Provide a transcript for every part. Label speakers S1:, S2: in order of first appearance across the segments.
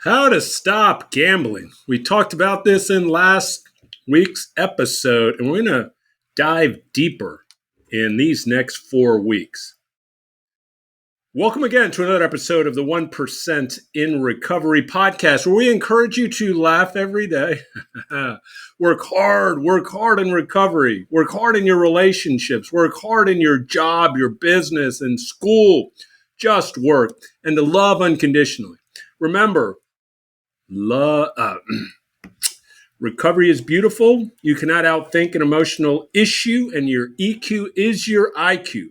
S1: How to stop gambling. We talked about this in last week's episode, and we're going to dive deeper in these next 4 weeks. Welcome again to another episode of the 1% in Recovery podcast, where we encourage you to laugh every day. Work hard in recovery, work hard in your relationships, work hard in your job, your business, and school. Just work, and to love unconditionally. Remember, recovery is beautiful. You cannot outthink an emotional issue, and your EQ is your IQ.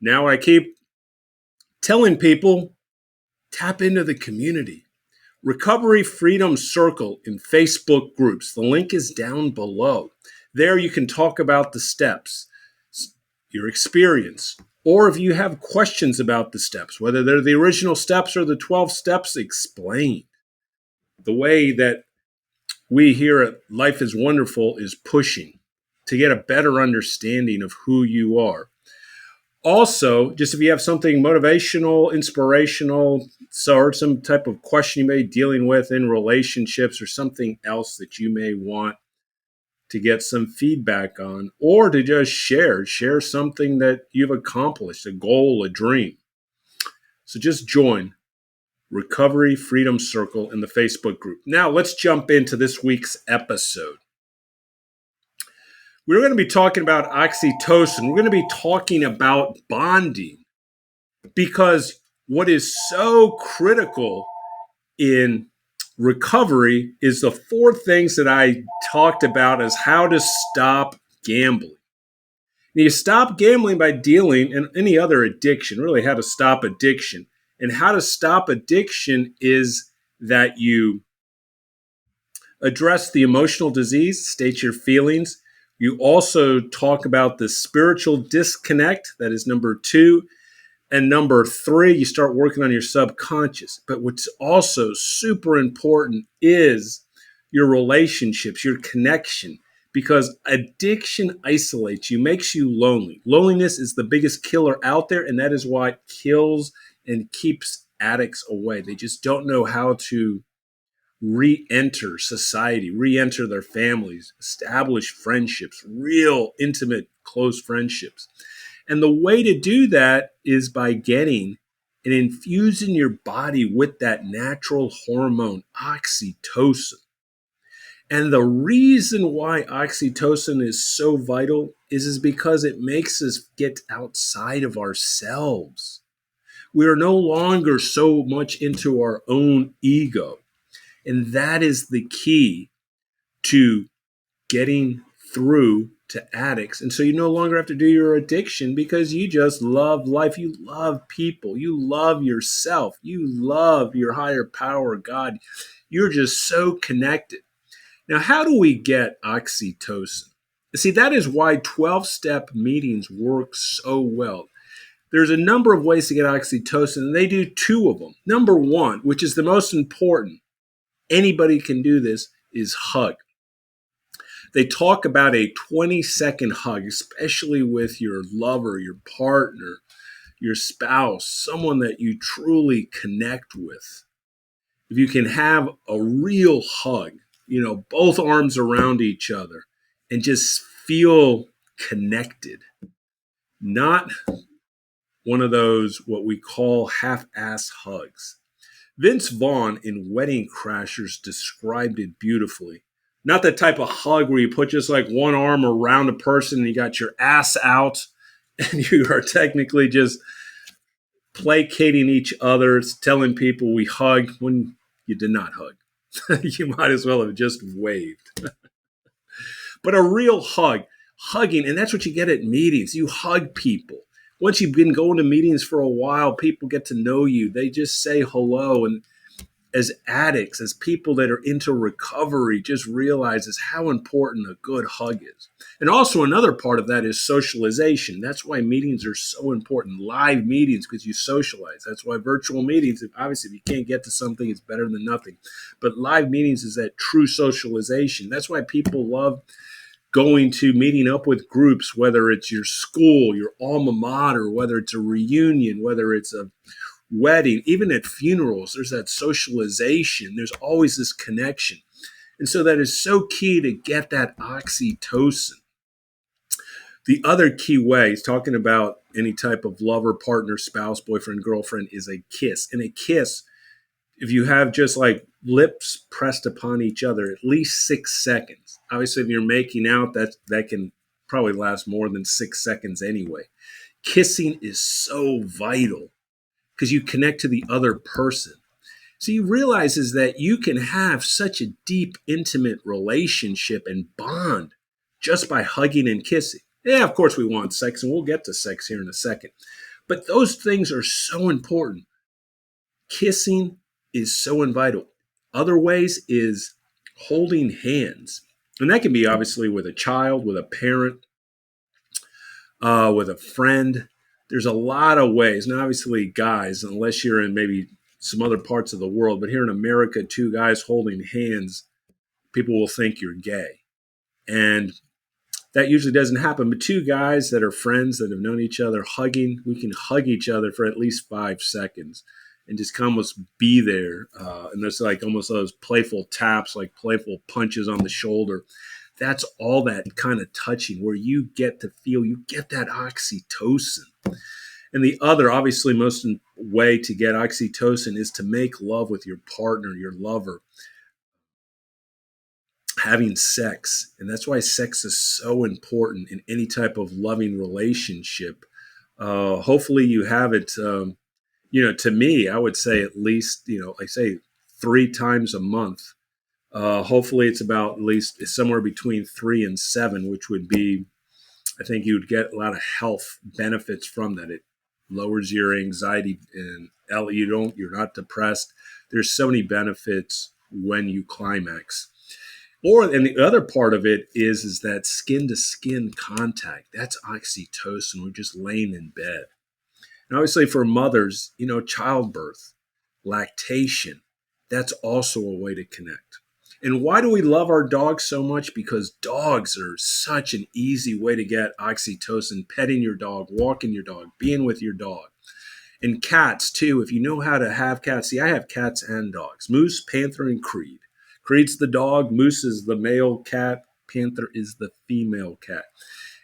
S1: Now I keep telling people, tap into the community. Recovery Freedom Circle in Facebook groups. The link is down below. There you can talk about the steps, your experience, or if you have questions about the steps, whether they're the original steps or the 12 steps explained. The way that we here at Life is Wonderful is pushing to get a better understanding of who you are. Also, just if you have something motivational, inspirational, or some type of question you may be dealing with in relationships or something else that you may want to get some feedback on, or to just share something that you've accomplished, a goal, a dream. So just join Recovery Freedom Circle in the Facebook group. Now, let's jump into this week's episode. We're going to be talking about oxytocin. We're going to be talking about bonding, because what is so critical in recovery is the 4 things that I talked about as how to stop gambling. Now, you stop gambling by dealing in any other addiction, really how to stop addiction. And how to stop addiction is that you address the emotional disease, state your feelings. You also talk about the spiritual disconnect. That is number 2. And number 3, you start working on your subconscious. But what's also super important is your relationships, your connection, because addiction isolates you, makes you lonely. Loneliness is the biggest killer out there, and that is why it kills and keeps addicts away. They just don't know how to re-enter society, re-enter their families, establish friendships, real intimate, close friendships. And the way to do that is by getting and infusing your body with that natural hormone, oxytocin. And the reason why oxytocin is so vital is because it makes us get outside of ourselves. We are no longer so much into our own ego. And that is the key to getting through to addicts. And so you no longer have to do your addiction because you just love life. You love people. You love yourself. You love your higher power, God. You're just so connected. Now, how do we get oxytocin? See, that is why 12-step meetings work so well. There's a number of ways to get oxytocin, and they do 2 of them. Number 1, which is the most important, anybody can do this, is hug. They talk about a 20-second hug, especially with your lover, your partner, your spouse, someone that you truly connect with. If you can have a real hug, both arms around each other and just feel connected, not one of those what we call half-ass hugs. Vince Vaughn in Wedding Crashers described it beautifully. Not the type of hug where you put just like one arm around a person and you got your ass out and you are technically just placating each other, telling people we hug when you did not hug. You might as well have just waved. But a real hug, hugging, and that's what you get at meetings. You hug people. Once you've been going to meetings for a while, people get to know you. They just say hello. And as addicts, as people that are into recovery, just realizes how important a good hug is. And also another part of that is socialization. That's why meetings are so important. Live meetings, because you socialize. That's why virtual meetings, obviously if you can't get to something, it's better than nothing. But live meetings is that true socialization. That's why people love going to meeting up with groups, whether it's your school, your alma mater, whether it's a reunion, whether it's a wedding, even at funerals, there's that socialization. There's always this connection. And so that is so key to get that oxytocin. The other key way, he's talking about any type of lover, partner, spouse, boyfriend, girlfriend, is a kiss. And a kiss, if you have just like lips pressed upon each other, at least 6 seconds. Obviously, if you're making out, that can probably last more than 6 seconds anyway. Kissing is so vital because you connect to the other person. So you realize is that you can have such a deep, intimate relationship and bond just by hugging and kissing. Yeah, of course we want sex, and we'll get to sex here in a second. But those things are so important. Kissing is so vital. Other ways is holding hands. And that can be obviously with a child, with a parent, with a friend. There's a lot of ways. Now, obviously, guys, unless you're in maybe some other parts of the world, but here in America, two guys holding hands, people will think you're gay. And that usually doesn't happen. But two guys that are friends that have known each other hugging, we can hug each other for at least 5 seconds and just almost be there. And there's like almost those playful taps, like playful punches on the shoulder. That's all that kind of touching where you get to feel, you get that oxytocin. And the other, obviously, most way to get oxytocin is to make love with your partner, your lover, having sex. And that's why sex is so important in any type of loving relationship. Hopefully you have it, to me, I would say at least, I say 3 times a month. Hopefully it's about at least somewhere between 3 and 7, which would be, I think you would get a lot of health benefits from that. It lowers your anxiety and you're not depressed. There's so many benefits when you climax. And the other part of it is that skin to skin contact. That's oxytocin. We're just laying in bed. And obviously for mothers, childbirth, lactation, that's also a way to connect. And why do we love our dogs so much? Because dogs are such an easy way to get oxytocin, petting your dog, walking your dog, being with your dog. And cats too, if you know how to have cats. See, I have cats and dogs, Moose, Panther, and Creed. Creed's the dog, Moose is the male cat, Panther is the female cat.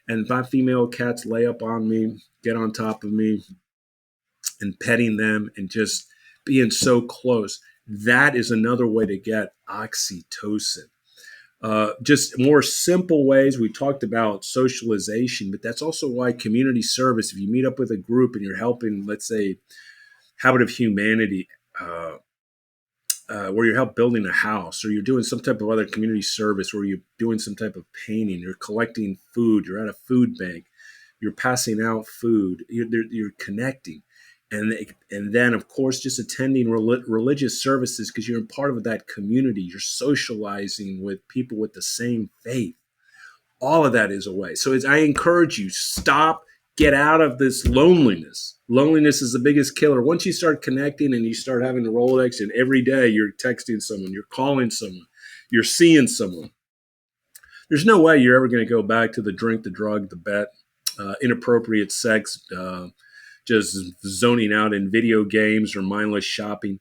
S1: And my female cats lay up on me, get on top of me, and petting them and just being so close. That is another way to get oxytocin. Just more simple ways. We talked about socialization, but that's also why community service, if you meet up with a group and you're helping, let's say, Habit of Humanity, where you're help building a house, or you're doing some type of other community service, where you're doing some type of painting, you're collecting food, you're at a food bank, you're passing out food, you're connecting. And then, of course, just attending religious services because you're a part of that community. You're socializing with people with the same faith. All of that is a way. So I encourage you, stop, get out of this loneliness. Loneliness is the biggest killer. Once you start connecting and you start having a Rolodex, and every day you're texting someone, you're calling someone, you're seeing someone, there's no way you're ever going to go back to the drink, the drug, the bet, inappropriate sex, just zoning out in video games or mindless shopping.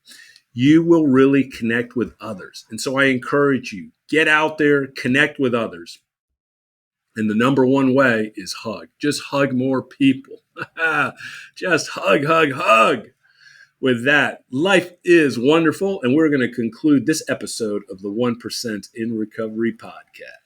S1: You will really connect with others. And so I encourage you, get out there, connect with others. And the number one way is hug. Just hug more people. Just hug, hug, hug. With that, life is wonderful. And we're going to conclude this episode of the 1% in Recovery podcast.